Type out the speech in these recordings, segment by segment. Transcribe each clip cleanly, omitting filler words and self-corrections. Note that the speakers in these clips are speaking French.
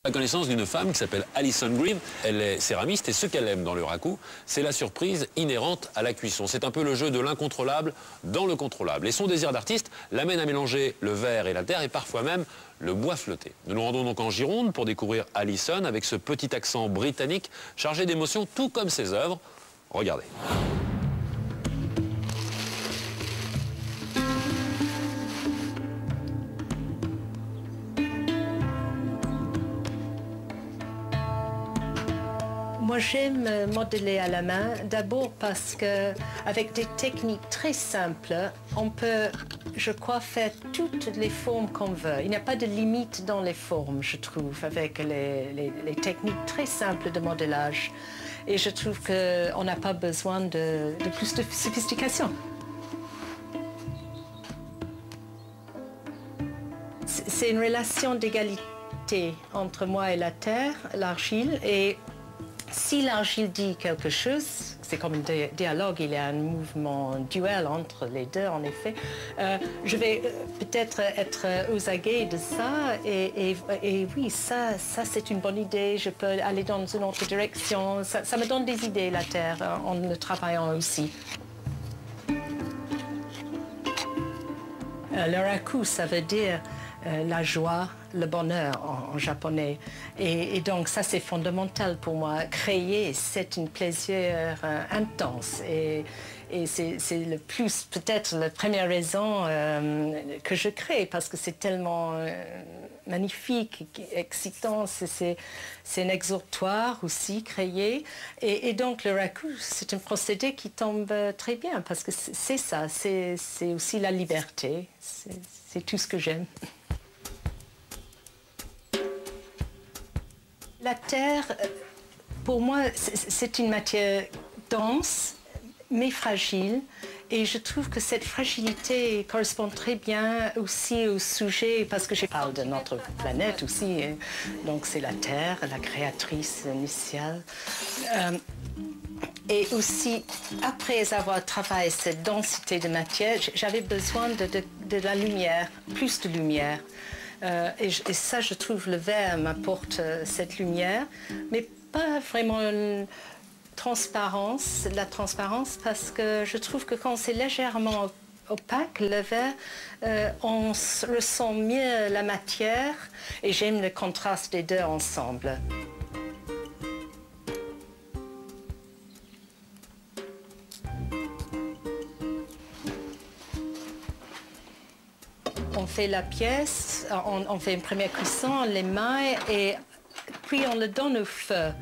La connaissance d'une femme qui s'appelle Alison Grieve. Elle est céramiste et ce qu'elle aime dans le raku, c'est la surprise inhérente à la cuisson. C'est un peu le jeu de l'incontrôlable dans le contrôlable. Et son désir d'artiste l'amène à mélanger le verre et la terre et parfois même le bois flotté. Nous nous rendons donc en Gironde pour découvrir Alison avec ce petit accent britannique chargé d'émotions tout comme ses œuvres. Regardez. Moi, j'aime modeler à la main, d'abord parce que avec des techniques très simples, on peut, je crois, faire toutes les formes qu'on veut. Il n'y a pas de limite dans les formes, je trouve, avec les techniques très simples de modelage. Et je trouve qu'on n'a pas besoin de plus de sophistication. C'est une relation d'égalité entre moi et la terre, l'argile, et si l'argile dit quelque chose, c'est comme un dialogue, il y a un mouvement duel entre les deux, en effet. Je vais peut-être être aux aguets de ça, et oui, ça c'est une bonne idée, je peux aller dans une autre direction. Ça me donne des idées, la terre, en le travaillant aussi. Le raku, ça veut dire la joie, le bonheur en japonais. Et donc ça c'est fondamental pour moi. Créer, c'est un plaisir intense. Et c'est le plus, peut-être la première raison que je crée, parce que c'est tellement magnifique, excitant, c'est un exutoire aussi créé. Et donc le raku, c'est un procédé qui tombe très bien, parce que c'est ça, c'est aussi la liberté, c'est tout ce que j'aime. La terre, pour moi, c'est une matière dense, mais fragile. Et je trouve que cette fragilité correspond très bien aussi au sujet, parce que je parle de notre planète aussi. Donc c'est la Terre, la créatrice initiale. Et aussi, après avoir travaillé cette densité de matière, j'avais besoin de la lumière, plus de lumière. Et ça, je trouve, le verre m'apporte cette lumière, mais pas vraiment une transparence, la transparence, parce que je trouve que quand c'est légèrement opaque, le verre, on ressent mieux la matière, et j'aime le contraste des deux ensemble. On fait la pièce, on fait une première cuisson, on l'émaille et puis on le donne au feu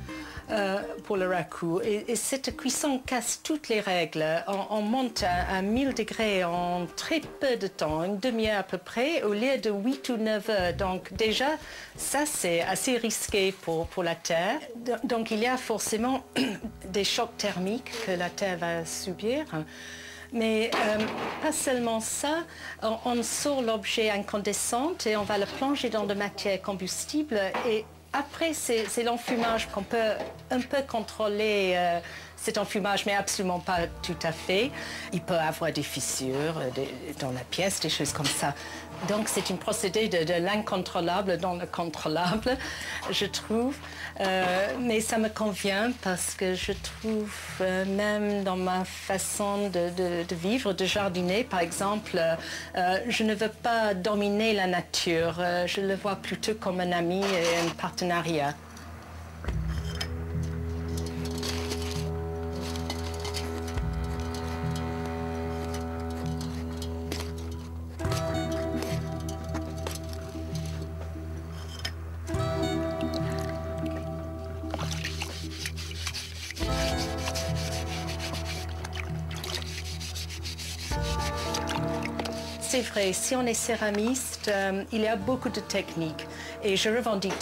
pour le raku. Et cette cuisson casse toutes les règles. On monte à 1000 degrés en très peu de temps, une demi-heure à peu près, au lieu de 8 ou 9 heures. Donc déjà, ça c'est assez risqué pour la terre. Donc il y a forcément des chocs thermiques que la terre va subir. Mais pas seulement ça, on sort l'objet incandescent et on va le plonger dans de matière combustible. Et après, c'est l'enfumage qu'on peut un peu contrôler, cet enfumage, mais absolument pas tout à fait. Il peut y avoir des fissures dans la pièce, des choses comme ça. Donc c'est un procédé de l'incontrôlable dans le contrôlable, je trouve. Mais ça me convient parce que je trouve, même dans ma façon de vivre, de jardiner, par exemple, je ne veux pas dominer la nature. Je le vois plutôt comme un ami et un partenariat. C'est vrai, si on est céramiste, il y a beaucoup de techniques et je revendique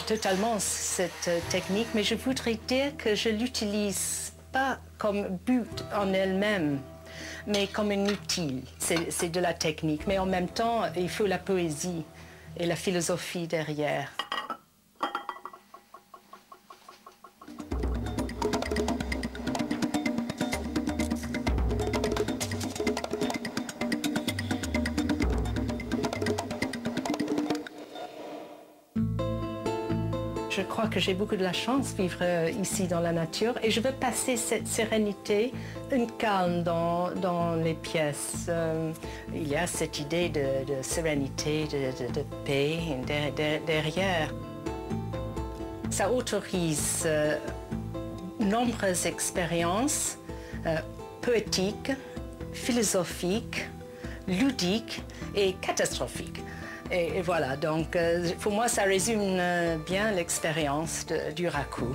totalement cette technique, mais je voudrais dire que je ne l'utilise pas comme but en elle-même, mais comme un outil. C'est de la technique, mais en même temps, il faut la poésie et la philosophie derrière. Je crois que j'ai beaucoup de la chance de vivre ici dans la nature et je veux passer cette sérénité, une calme dans les pièces. Il y a cette idée de sérénité, de paix derrière. Ça autorise nombreuses expériences poétiques, philosophiques, ludiques et catastrophiques. Et voilà, donc pour moi, ça résume bien l'expérience du raku.